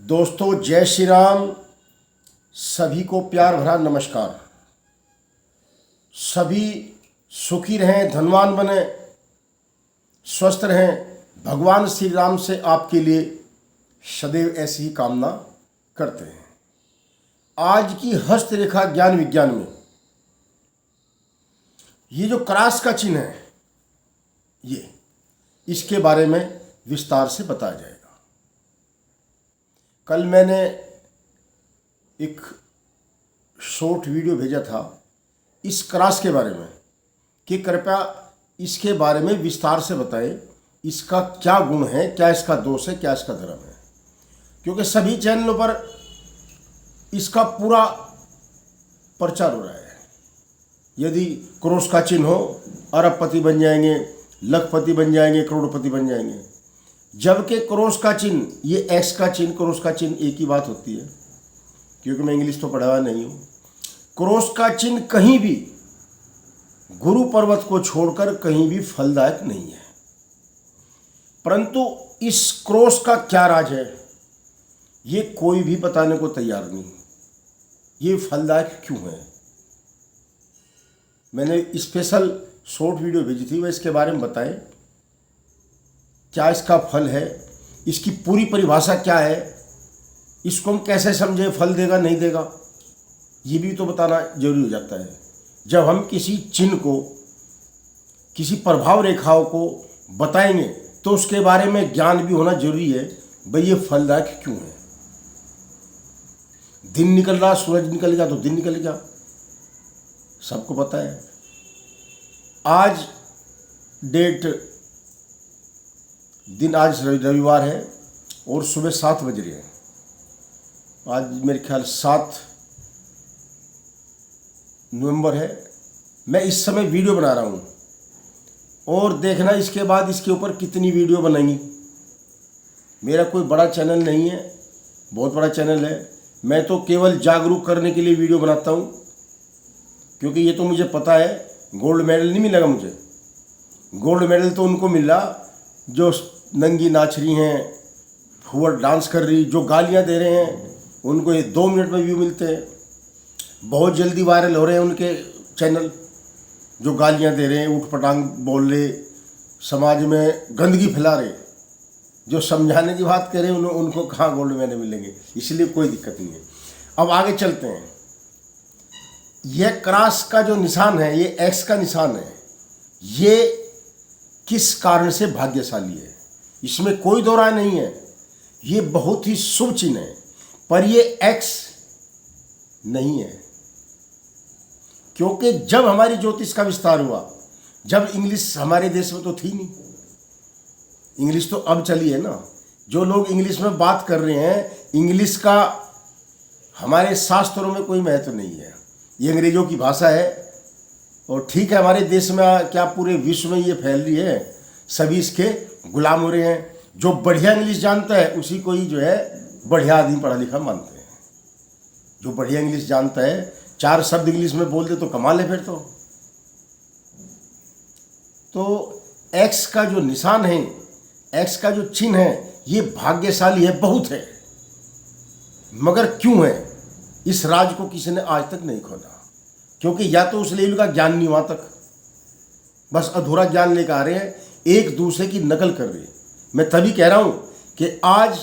दोस्तों जय श्री राम। सभी को प्यार भरा नमस्कार। सभी सुखी रहें, धनवान बने, स्वस्थ रहें। भगवान श्री राम से आपके लिए सदैव ऐसी ही कामना करते हैं। आज की हस्तरेखा ज्ञान विज्ञान में ये जो क्रॉस का चिन्ह है, ये इसके बारे में विस्तार से बताया जाएगा। कल मैंने एक शॉर्ट वीडियो भेजा था इस क्रॉस के बारे में कि कृपया इसके बारे में विस्तार से बताएं, इसका क्या गुण है, क्या इसका दोष है, क्या इसका धर्म है। क्योंकि सभी चैनलों पर इसका पूरा प्रचार हो रहा है। यदि क्रॉस का चिन्ह हो अरबपति बन जाएंगे, लखपति बन जाएंगे, करोड़पति बन जाएंगे। जबकि क्रॉस का चिन्ह, ये एक्स का चिन्ह, क्रॉस का चिन्ह एक ही बात होती है। क्योंकि मैं इंग्लिश तो पढ़ा हुआ नहीं हूँ। क्रॉस का चिन्ह कहीं भी गुरु पर्वत को छोड़कर कहीं भी फलदायक नहीं है। परंतु इस क्रॉस का क्या राज है, ये कोई भी बताने को तैयार नहीं। ये फलदायक क्यों है? मैंने स्पेशल शॉर्ट वीडियो भेजी थी, वह इसके बारे में बताएं। क्या इसका फल है, इसकी पूरी परिभाषा क्या है, इसको हम कैसे समझें, फल देगा नहीं देगा, ये भी तो बताना जरूरी हो जाता है। जब हम किसी चिन्ह को, किसी प्रभाव रेखाओं को बताएंगे तो उसके बारे में ज्ञान भी होना जरूरी है। भाई ये फलदायक क्यों है? दिन निकल रहा, सूरज निकल गया तो दिन निकल गया, सबको पता है। आज दिन आज रविवार है और सुबह 7 बज रहे हैं। आज मेरे ख्याल 7 नवंबर है। मैं इस समय वीडियो बना रहा हूँ और देखना इसके बाद इसके ऊपर कितनी वीडियो बनेंगी। मेरा कोई बड़ा चैनल नहीं है, बहुत बड़ा चैनल है। मैं तो केवल जागरूक करने के लिए वीडियो बनाता हूँ। क्योंकि ये तो मुझे पता है गोल्ड मेडल नहीं मिलेगा मुझे। गोल्ड मेडल तो उनको मिल रहा जो नंगी नाच रही हैं, फुवर डांस कर रही, जो गालियाँ दे रहे हैं उनको ये 2 मिनट में व्यू मिलते हैं। बहुत जल्दी वायरल हो रहे हैं उनके चैनल, जो गालियाँ दे रहे हैं, ऊट पटांग बोल रहे, समाज में गंदगी फैला रहे। जो समझाने की बात करें उनको कहाँ गोल्ड मेडल मिलेंगे, इसलिए कोई दिक्कत नहीं है। अब आगे चलते हैं। यह क्रॉस का जो निशान है, ये एक्स का निशान है, ये किस कारण से भाग्यशाली है, इसमें कोई दो राय नहीं है। ये बहुत ही शुभ चिन्ह है, पर ये एक्स नहीं है। क्योंकि जब हमारी ज्योतिष का विस्तार हुआ, जब इंग्लिश हमारे देश में तो थी नहीं, इंग्लिश तो अब चली है ना। जो लोग इंग्लिश में बात कर रहे हैं, इंग्लिश का हमारे शास्त्रों में कोई महत्व नहीं है। ये अंग्रेजों की भाषा है। और ठीक है, हमारे देश में क्या पूरे विश्व में ये फैल रही है, सभी इसके गुलाम हो रहे हैं। जो बढ़िया इंग्लिश जानता है उसी को ही जो है बढ़िया आदमी पढ़ा लिखा मानते हैं। जो बढ़िया इंग्लिश जानता है, 4 शब्द इंग्लिश में बोल दे तो कमाल है फिर तो एक्स का जो निशान है, एक्स का जो चिन्ह है, ये भाग्यशाली है, बहुत है। मगर क्यों है, इस राज को किसी ने आज तक नहीं खोला। क्योंकि या तो उस लेवल का ज्ञान नहीं, वहां तक बस अधूरा ज्ञान लेकर आ रहे हैं, एक दूसरे की नकल कर रहे हैं। मैं तभी कह रहा हूं कि आज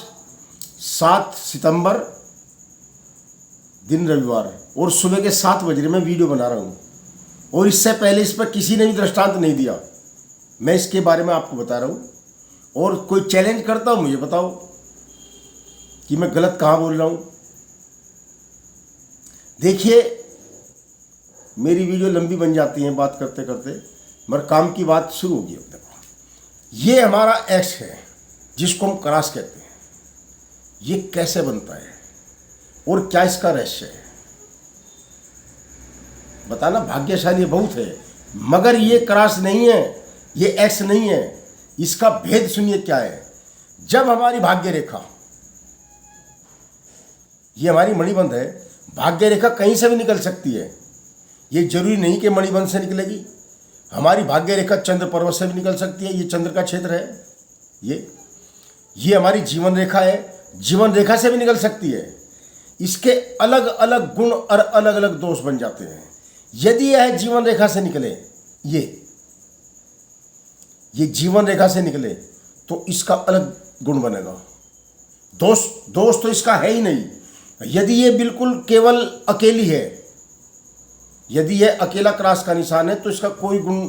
7 सितंबर दिन रविवार है और सुबह के 7 बजे मैं वीडियो बना रहा हूं। और इससे पहले इस पर किसी ने भी दृष्टांत नहीं दिया। मैं इसके बारे में आपको बता रहा हूं। और कोई चैलेंज करता हूं, मुझे बताओ कि मैं गलत कहां बोल रहा हूं। देखिए, मेरी वीडियो लंबी बन जाती है बात करते करते, मगर काम की बात शुरू होगी। अब देखो, ये हमारा एक्स है जिसको हम क्रॉस कहते हैं। ये कैसे बनता है और क्या इसका रहस्य है, बताना। भाग्यशाली बहुत है, मगर ये क्रॉस नहीं है, ये एक्स नहीं है। इसका भेद सुनिए क्या है। जब हमारी भाग्य रेखा, ये हमारी मणिबंध है, भाग्य रेखा कहीं से भी निकल सकती है। ये जरूरी नहीं कि मणिबंध से निकलेगी। हमारी भाग्य रेखा चंद्र पर्वत से भी निकल सकती है। ये चंद्र का क्षेत्र है। ये हमारी जीवन रेखा है, जीवन रेखा से भी निकल सकती है। इसके अलग अलग गुण और अलग अलग दोष बन जाते हैं। यदि यह जीवन रेखा से निकले, ये जीवन रेखा से निकले तो इसका अलग गुण बनेगा। दोष तो इसका है ही नहीं। यदि ये बिल्कुल केवल अकेली है, यदि यह अकेला क्रॉस का निशान है तो इसका कोई गुण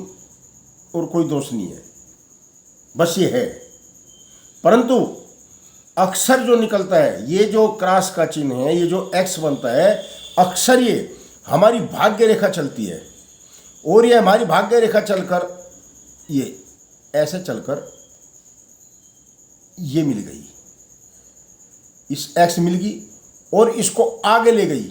और कोई दोष नहीं है, बस ये है। परंतु अक्सर जो निकलता है, ये जो क्रॉस का चिन्ह है, ये जो एक्स बनता है, अक्सर ये हमारी भाग्य रेखा चलती है। और ये हमारी भाग्य रेखा चलकर ये ऐसे चलकर ये मिल गई, इस एक्स मिल गई और इसको आगे ले गई।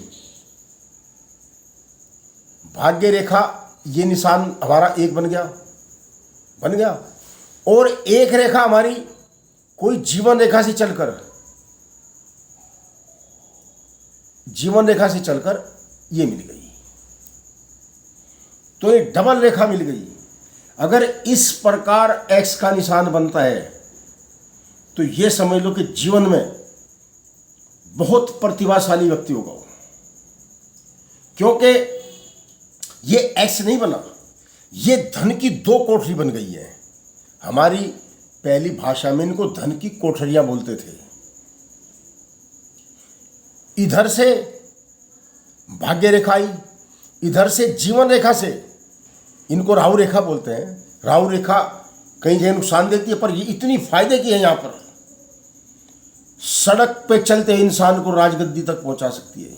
भाग्य रेखा ये निशान हमारा एक बन गया। और एक रेखा हमारी कोई जीवन रेखा से चलकर ये मिल गई, तो एक डबल रेखा मिल गई। अगर इस प्रकार एक्स का निशान बनता है तो ये समझ लो कि जीवन में बहुत प्रतिभाशाली व्यक्ति होगा, क्योंकि ये एक्स नहीं बना, ये धन की दो कोठरी बन गई है। हमारी पहली भाषा में इनको धन की कोठरियां बोलते थे। इधर से भाग्य रेखा आई, इधर से जीवन रेखा से इनको राहु रेखा बोलते हैं। राहु रेखा कई जगह नुकसान देती है, पर ये इतनी फायदे की है, यहाँ पर सड़क पे चलते इंसान को राजगद्दी तक पहुंचा सकती है।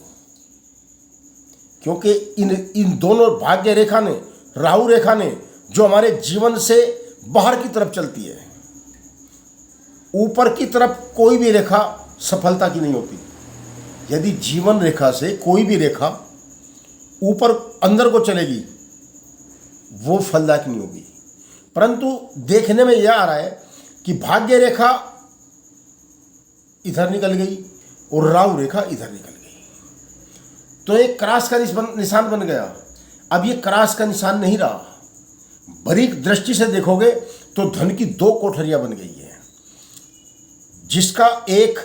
क्योंकि इन दोनों भाग्य रेखा ने, राहु रेखा ने, जो हमारे जीवन से बाहर की तरफ चलती है, ऊपर की तरफ कोई भी रेखा सफलता की नहीं होती। यदि जीवन रेखा से कोई भी रेखा ऊपर अंदर को चलेगी वो फलदायक नहीं होगी। परंतु देखने में यह आ रहा है कि भाग्य रेखा इधर निकल गई और राहु रेखा इधर निकल गई, तो एक क्रॉस का निशान बन गया। अब ये क्रॉस का निशान नहीं रहा। बारीक दृष्टि से देखोगे तो धन की दो कोठरियां बन गई है, जिसका एक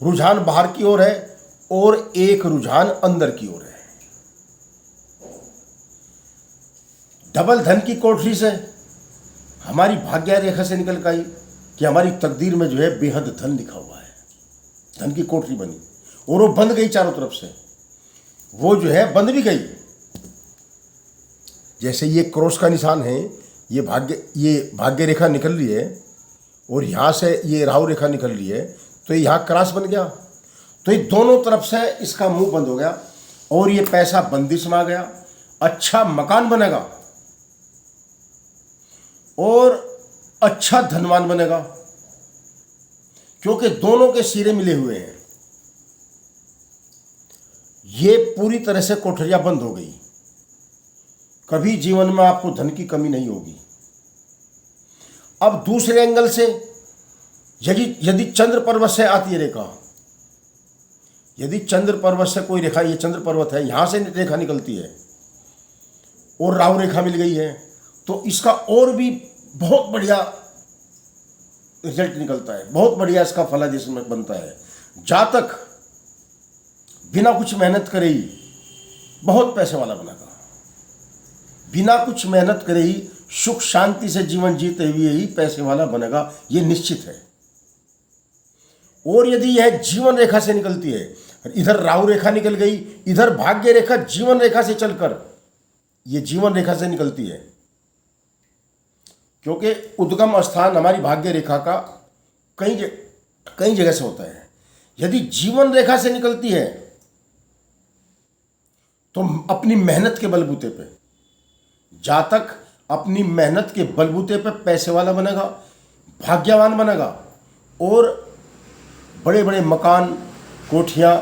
रुझान बाहर की ओर है और एक रुझान अंदर की ओर है। डबल धन की कोठरी से हमारी भाग्य रेखा से निकल के आई कि हमारी तकदीर में जो है बेहद धन लिखा हुआ है। धन की कोठरी बनी और वो बंद गई चारों तरफ से, वो जो है बंद भी गई। जैसे ये क्रॉस का निशान है, ये भाग्य रेखा निकल रही है और यहाँ से ये राहु रेखा निकल रही है, तो यहाँ क्रॉस बन गया। तो ये दोनों तरफ से इसका मुंह बंद हो गया और ये पैसा बंदिश में आ गया। अच्छा मकान बनेगा और अच्छा धनवान बनेगा, क्योंकि दोनों के सिरे मिले हुए हैं। ये पूरी तरह से कोठरियां बंद हो गई। कभी जीवन में आपको धन की कमी नहीं होगी। अब दूसरे एंगल से यदि चंद्र पर्वत से आती है रेखा, यदि चंद्र पर्वत से कोई रेखा, ये चंद्र पर्वत है, यहां से रेखा निकलती है और राहु रेखा मिल गई है, तो इसका और भी बहुत बढ़िया रिजल्ट निकलता है। बहुत बढ़िया इसका फलादेश में बनता है। जातक बिना कुछ मेहनत करे ही बहुत पैसे वाला बनेगा। बिना कुछ मेहनत करे ही सुख शांति से जीवन जीते हुए ही पैसे वाला बनेगा, ये निश्चित है। और यदि यह जीवन रेखा से निकलती है, इधर राहु रेखा निकल गई, इधर भाग्य रेखा जीवन रेखा से चलकर ये जीवन रेखा से निकलती है, क्योंकि उद्गम स्थान हमारी भाग्य रेखा का कई जगह से होता है। यदि जीवन रेखा से निकलती है तो अपनी मेहनत के बलबूते पे जातक अपनी मेहनत के बलबूते पे पैसे वाला बनेगा, भाग्यवान बनेगा और बड़े बड़े मकान, कोठियां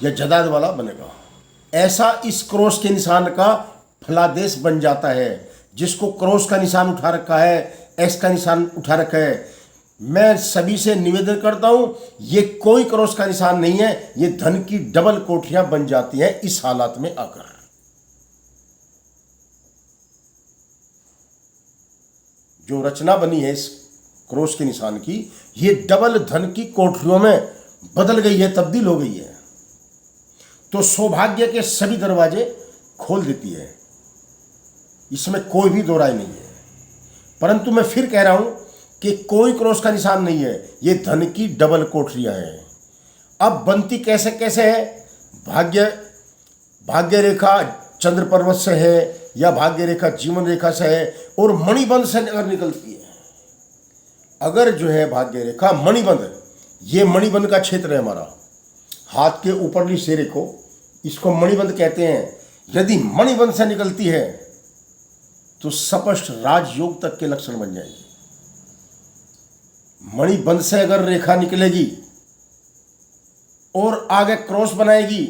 या जायदाद वाला बनेगा। ऐसा इस क्रॉस के निशान का फलादेश बन जाता है। जिसको क्रॉस का निशान उठा रखा है, एक्स का निशान उठा रखा है, मैं सभी से निवेदन करता हूं, ये कोई क्रॉस का निशान नहीं है। ये धन की डबल कोठरियां बन जाती हैं इस हालात में आकर। जो रचना बनी है इस क्रॉस के निशान की, ये डबल धन की कोठरियों में बदल गई है, तब्दील हो गई है। तो सौभाग्य के सभी दरवाजे खोल देती है, इसमें कोई भी दो राय नहीं है। परंतु मैं फिर कह रहा हूं कि कोई क्रॉस का निशान नहीं है, ये धन की डबल कोठरियां हैं। अब बनती कैसे कैसे है? भाग्य रेखा चंद्र पर्वत से है, या भाग्य रेखा जीवन रेखा से है, और मणिबंध से अगर निकलती है, अगर जो है भाग्य रेखा मणिबंध, ये मणिबंध का क्षेत्र है हमारा, हाथ के ऊपरली सिरे को, इसको मणिबंध कहते हैं। यदि मणिबंध से निकलती है तो स्पष्ट राजयोग तक के लक्षण बन जाएंगे। मणिबंध से अगर रेखा निकलेगी और आगे क्रॉस बनाएगी,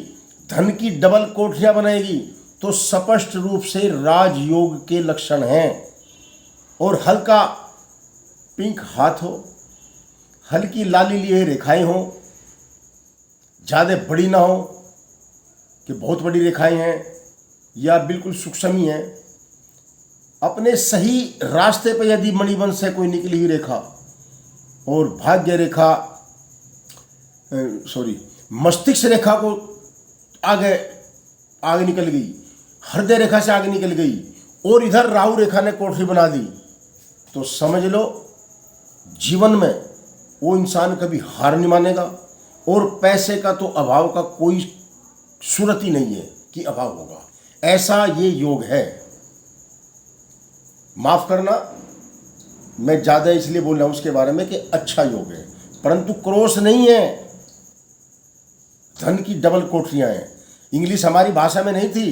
धन की डबल कोठरियां बनाएगी, तो स्पष्ट रूप से राजयोग के लक्षण हैं। और हल्का पिंक हाथ हो, हल्की लाली लिए रेखाएं हो, ज़्यादा बड़ी ना हो कि बहुत बड़ी रेखाएं हैं, या बिल्कुल सूक्ष्म ही हैं। अपने सही रास्ते पर यदि मणिबंध से कोई निकली हुई रेखा और भाग्य रेखा मस्तिष्क रेखा को आगे निकल गई, हृदय रेखा से आगे निकल गई, और इधर राहु रेखा ने कोठरी बना दी, तो समझ लो जीवन में वो इंसान कभी हार नहीं मानेगा। और पैसे का तो अभाव का कोई सूरत ही नहीं है कि अभाव होगा, ऐसा ये योग है। माफ करना, मैं ज़्यादा इसलिए बोल रहा हूँ उसके बारे में कि अच्छा योग है, परंतु क्रॉस नहीं है, धन की डबल कोठरियाँ हैं। इंग्लिश हमारी भाषा में नहीं थी,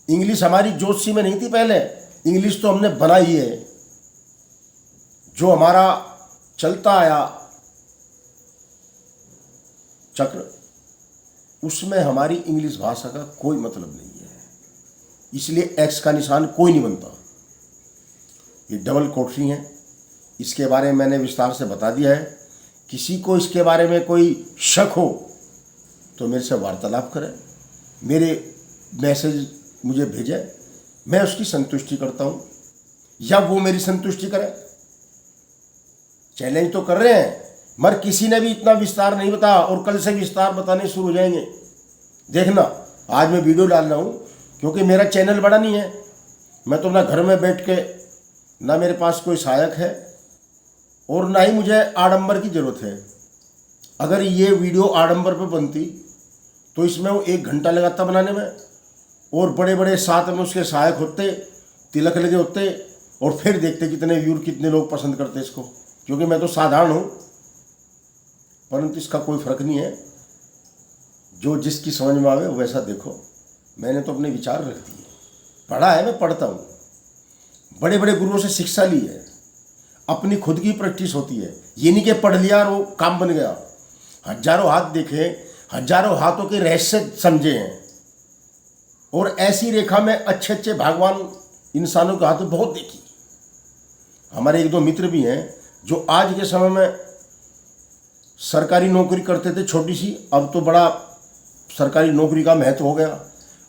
इंग्लिश हमारी ज्योतिषी में नहीं थी पहले, इंग्लिश तो हमने बनाई है। जो हमारा चलता आया चक्र, उसमें हमारी इंग्लिश भाषा का कोई मतलब नहीं है, इसलिए एक्स का निशान कोई नहीं बनता। ये डबल कोठरी हैं, इसके बारे में मैंने विस्तार से बता दिया है। किसी को इसके बारे में कोई शक हो तो मेरे से वार्तालाप करें, मेरे मैसेज मुझे भेजें, मैं उसकी संतुष्टि करता हूँ, या वो मेरी संतुष्टि करे। चैलेंज तो कर रहे हैं, मगर किसी ने भी इतना विस्तार नहीं बताया, और कल से विस्तार बताने शुरू हो जाएंगे। देखना, आज मैं वीडियो डाल रहा हूँ क्योंकि मेरा चैनल बड़ा नहीं है, मैं तो अपना घर में बैठ के, ना मेरे पास कोई सहायक है और ना ही मुझे आडंबर की ज़रूरत है। अगर ये वीडियो आडंबर पर बनती तो इसमें वो 1 घंटा लगाता बनाने में, और बड़े बड़े साथ में उसके सहायक होते, तिलक लगे होते, और फिर देखते कितने व्यूर, कितने लोग पसंद करते इसको। क्योंकि मैं तो साधारण हूँ, परंतु इसका कोई फर्क नहीं है, जो जिसकी समझ में आवे वैसा देखो। मैंने तो अपने विचार रख दिए, पढ़ा है, मैं पढ़ता हूँ, बड़े बड़े गुरुओं से शिक्षा ली है, अपनी खुद की प्रैक्टिस होती है। ये नहीं कि पढ़ लिया और वो काम बन गया। हजारों हाथ देखे, हजारों हाथों के रहस्य समझे हैं, और ऐसी रेखा में अच्छे अच्छे भगवान इंसानों के हाथों बहुत देखी। हमारे 1-2 मित्र भी हैं जो आज के समय में सरकारी नौकरी करते थे छोटी सी, अब तो बड़ा सरकारी नौकरी का महत्व हो गया।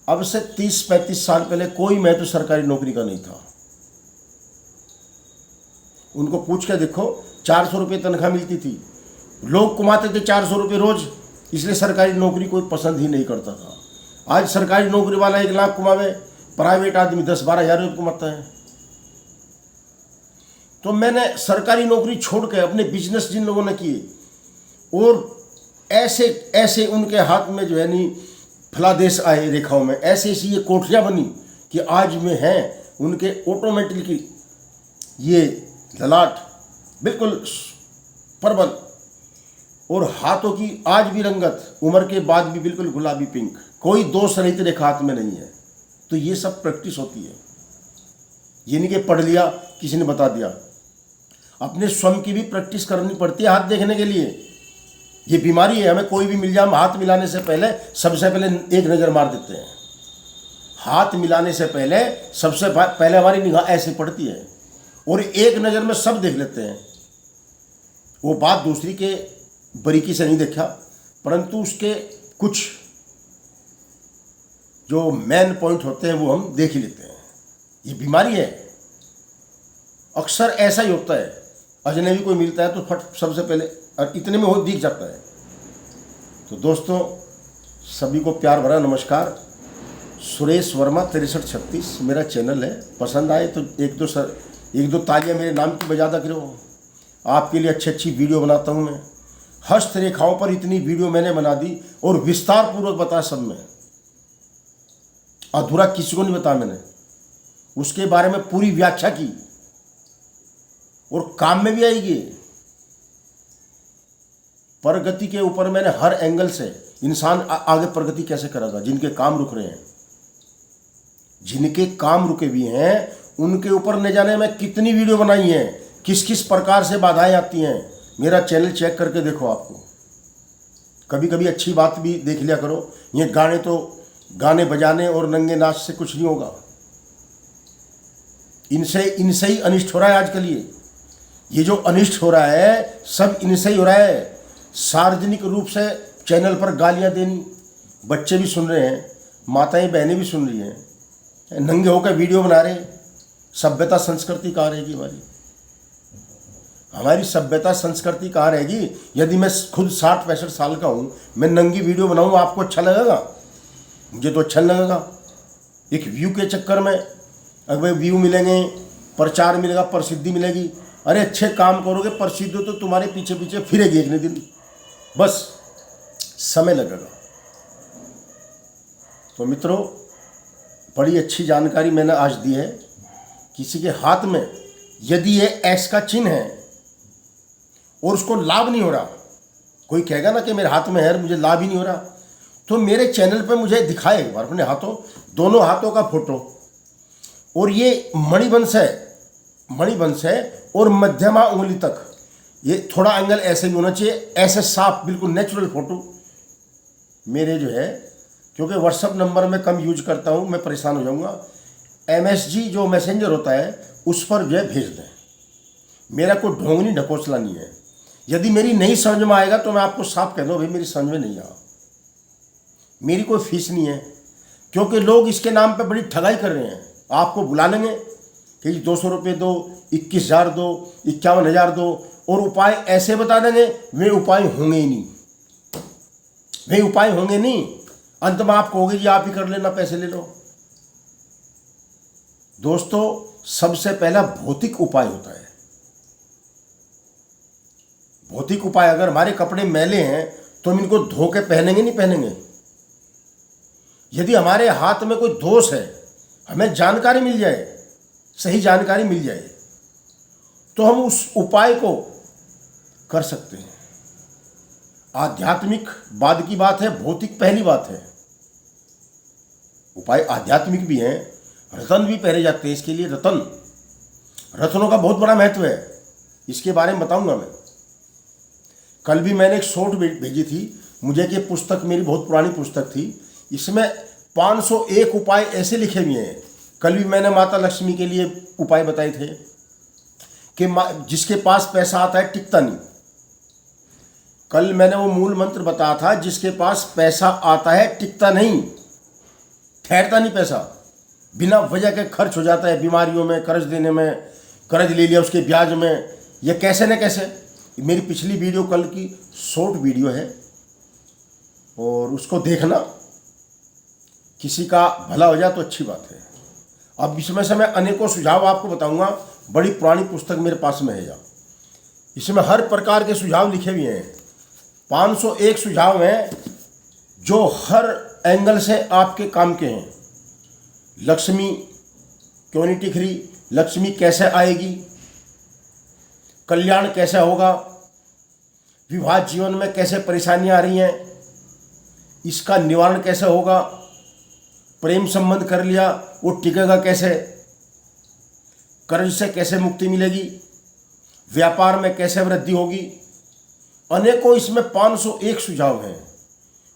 अब से 30-35 साल पहले कोई महत्व सरकारी नौकरी का नहीं था। उनको पूछ के देखो, 400 रुपये तनख्वाह मिलती थी, लोग कमाते थे 400 रुपये रोज, इसलिए सरकारी नौकरी कोई पसंद ही नहीं करता था। आज सरकारी नौकरी वाला 1 लाख कमावे, प्राइवेट आदमी 10-12 हज़ार रुपये कमाता है। तो मैंने सरकारी नौकरी छोड़ के अपने बिजनेस जिन लोगों ने किए, और ऐसे ऐसे उनके हाथ में जो है नहीं फलादेश आए रेखाओं में, ऐसी ऐसी ये कोठरियाँ बनी कि आज में हैं उनके ऑटोमेटिकली ये ललाट बिल्कुल परबल, और हाथों की आज भी रंगत उम्र के बाद भी बिल्कुल गुलाबी पिंक, कोई दोष रहित रेखा हाथ में नहीं है। तो ये सब प्रैक्टिस होती है, ये नहीं कि पढ़ लिया किसी ने बता दिया। अपने स्वयं की भी प्रैक्टिस करनी पड़ती है हाथ देखने के लिए। ये बीमारी है, हमें कोई भी मिल जाए, हम हाथ मिलाने से पहले सबसे पहले एक नज़र मार देते हैं। हाथ मिलाने से पहले सबसे पहले हमारी निगाह ऐसे पड़ती है, और एक नज़र में सब देख लेते हैं। वो बात दूसरी के बारीकी से नहीं देखा, परंतु उसके कुछ जो मेन पॉइंट होते हैं वो हम देख ही लेते हैं। ये बीमारी है, अक्सर ऐसा ही होता है। अजनबी कोई मिलता है तो फट सबसे पहले और इतने में वो दिख जाता है। तो दोस्तों सभी को प्यार भरा नमस्कार। सुरेश वर्मा 6336 मेरा चैनल है। पसंद आए तो एक दो तालियां मेरे नाम की बजादा करो। आपके लिए अच्छी अच्छी वीडियो बनाता हूं मैं। हस्तरेखाओं पर इतनी वीडियो मैंने बना दी और विस्तार पूर्वक बताया सब में। अधूरा किसी को नहीं बताया मैंने, उसके बारे में पूरी व्याख्या की और काम में भी आएगी। प्रगति के ऊपर मैंने हर एंगल से इंसान आगे प्रगति कैसे करेगा, जिनके काम रुक रहे हैं, जिनके काम रुके भी हैं, उनके ऊपर न जाने मैं कितनी वीडियो बनाई है, किस किस प्रकार से बाधाएं आती हैं। मेरा चैनल चेक करके देखो। आपको कभी कभी अच्छी बात भी देख लिया करो। ये गाने बजाने और नंगे नाच से कुछ नहीं होगा। इनसे ही अनिष्ट हो रहा है आजकल। ये जो अनिष्ट हो रहा है सब इनसे ही हो रहा है। सार्वजनिक रूप से चैनल पर गालियां देनी, बच्चे भी सुन रहे हैं, माताएं बहनें भी सुन रही हैं, नंगे होकर वीडियो बना रहे। सभ्यता संस्कृति कहाँ रहेगी हमारी सभ्यता संस्कृति कहाँ रहेगी? यदि मैं खुद 60-65 साल का हूँ, मैं नंगी वीडियो बनाऊँ, आपको अच्छा लगेगा? मुझे तो अच्छा लगेगा। एक व्यू के चक्कर में अगर व्यू मिलेंगे, प्रचार मिलेगा, प्रसिद्धि मिलेगी। अरे अच्छे काम करोगे, प्रसिद्ध हो तो तुम्हारे पीछे पीछे फिरेगी एक दिन, बस समय लगेगा। तो मित्रों बड़ी अच्छी जानकारी मैंने आज दी है। किसी के हाथ में यदि ये एक्स का चिन्ह है और उसको लाभ नहीं हो रहा, कोई कहेगा ना कि मेरे हाथ में है मुझे लाभ ही नहीं हो रहा, तो मेरे चैनल पे मुझे दिखाए एक बार अपने हाथों, दोनों हाथों का फोटो। और ये मणिबंश है और मध्यमा उंगली तक, ये थोड़ा एंगल ऐसे भी होना चाहिए, ऐसे साफ बिल्कुल नेचुरल फोटो मेरे जो है। क्योंकि व्हाट्सअप नंबर में कम यूज करता हूँ, मैं परेशान हो जाऊँगा। MSG जो मैसेंजर होता है उस पर जो है भेज दें। मेरा कोई ढोंगनी ढकोसला नहीं है। यदि मेरी नहीं समझ में आएगा तो मैं आपको साफ कह दूँ भाई मेरी समझ में नहीं आया। मेरी कोई फीस नहीं है, क्योंकि लोग इसके नाम पे बड़ी ठगाई कर रहे हैं। आपको बुला लेंगे कि 200 रुपये दो, 21,000 दो, 51,000 दो, और उपाय ऐसे बता देंगे, वे उपाय होंगे ही नहीं। अंत में आप कहोगे जी आप ही कर लेना, पैसे ले लो। दोस्तों सबसे पहला भौतिक उपाय होता है। भौतिक उपाय, अगर हमारे कपड़े मैले हैं तो हम इनको धो के पहनेंगे नहीं पहनेंगे। यदि हमारे हाथ में कोई दोष है, हमें जानकारी मिल जाए, सही जानकारी मिल जाए, तो हम उस उपाय को कर सकते हैं। आध्यात्मिक बाद की बात है, भौतिक पहली बात है। उपाय आध्यात्मिक भी हैं, रतन भी पहने जाते हैं। इसके लिए रत्नों का बहुत बड़ा महत्व है, इसके बारे में बताऊंगा मैं। कल भी मैंने एक शॉर्ट भेजी थी मुझे कि पुस्तक मेरी बहुत पुरानी पुस्तक थी, इसमें 501 उपाय ऐसे लिखे हुए हैं। कल भी मैंने माता लक्ष्मी के लिए उपाय बताए थे कि जिसके पास पैसा आता है टिकता नहीं। कल मैंने वो मूल मंत्र बताया था, जिसके पास पैसा आता है टिकता नहीं, ठहरता नहीं पैसा, बिना वजह के खर्च हो जाता है, बीमारियों में, कर्ज देने में, कर्ज ले लिया उसके ब्याज में, ये कैसे न कैसे। मेरी पिछली वीडियो कल की शॉर्ट वीडियो है और उसको देखना, किसी का भला हो जाए तो अच्छी बात है। अब इसमें से मैं अनेकों सुझाव आपको बताऊंगा। बड़ी पुरानी पुस्तक मेरे पास में है या इसमें हर प्रकार के सुझाव लिखे हुए हैं। 501 सुझाव हैं जो हर एंगल से आपके काम के हैं। लक्ष्मी क्यों नहीं टिक रही, लक्ष्मी कैसे आएगी, कल्याण कैसे होगा, विवाह जीवन में कैसे परेशानियां आ रही हैं, इसका निवारण कैसे होगा, प्रेम संबंध कर लिया वो टिकेगा कैसे, कर्ज से कैसे मुक्ति मिलेगी, व्यापार में कैसे वृद्धि होगी। अनेकों इसमें 501 सुझाव हैं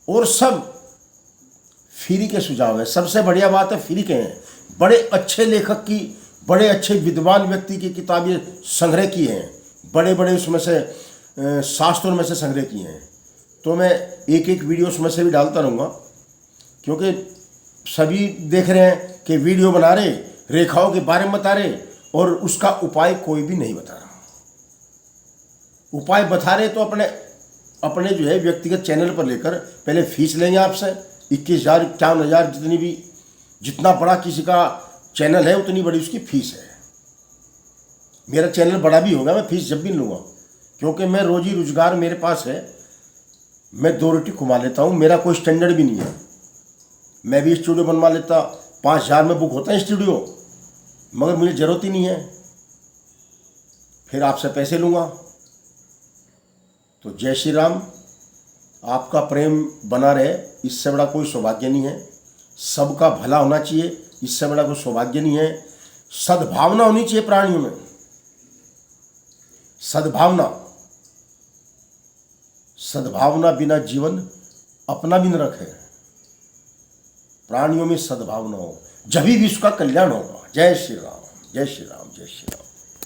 और सब फ्री के सुझाव हैं। सबसे बढ़िया बात है फ्री के हैं। बड़े अच्छे लेखक की, बड़े अच्छे विद्वान व्यक्ति की किताबें संग्रह की हैं, बड़े बड़े उसमें से शास्त्रों में से संग्रह किए हैं। तो मैं एक एक वीडियो उसमें से भी डालता रहूँगा, क्योंकि सभी देख रहे हैं कि वीडियो बना रहे, रेखाओं के बारे में बता रहे और उसका उपाय कोई भी नहीं बता रहा। उपाय बता रहे तो अपने जो है व्यक्तिगत चैनल पर लेकर पहले फीस लेंगे आपसे 21,000 51,000 जितना बड़ा किसी का चैनल है उतनी बड़ी उसकी फीस है। मेरा चैनल बड़ा भी होगा, मैं फीस जब भी लूँगा, क्योंकि मैं रोजी रोजगार मेरे पास है, मैं 2 रोटी कमा लेता हूँ, मेरा कोई स्टैंडर्ड भी नहीं है। मैं भी स्टूडियो बनवा लेता, 5,000 में बुक होता है स्टूडियो, मगर मुझे ज़रूरत ही नहीं है, फिर आपसे पैसे लूँगा। तो जय श्री राम, आपका प्रेम बना रहे, इससे बड़ा कोई सौभाग्य नहीं है। सबका भला होना चाहिए, इससे बड़ा कोई सौभाग्य नहीं है। सद्भावना होनी चाहिए प्राणियों में, सद्भावना बिना जीवन अपना भी न रखे। प्राणियों में सद्भावना हो, जब भी विश्व का कल्याण होगा। जय श्री राम, जय श्री राम, जय श्री राम।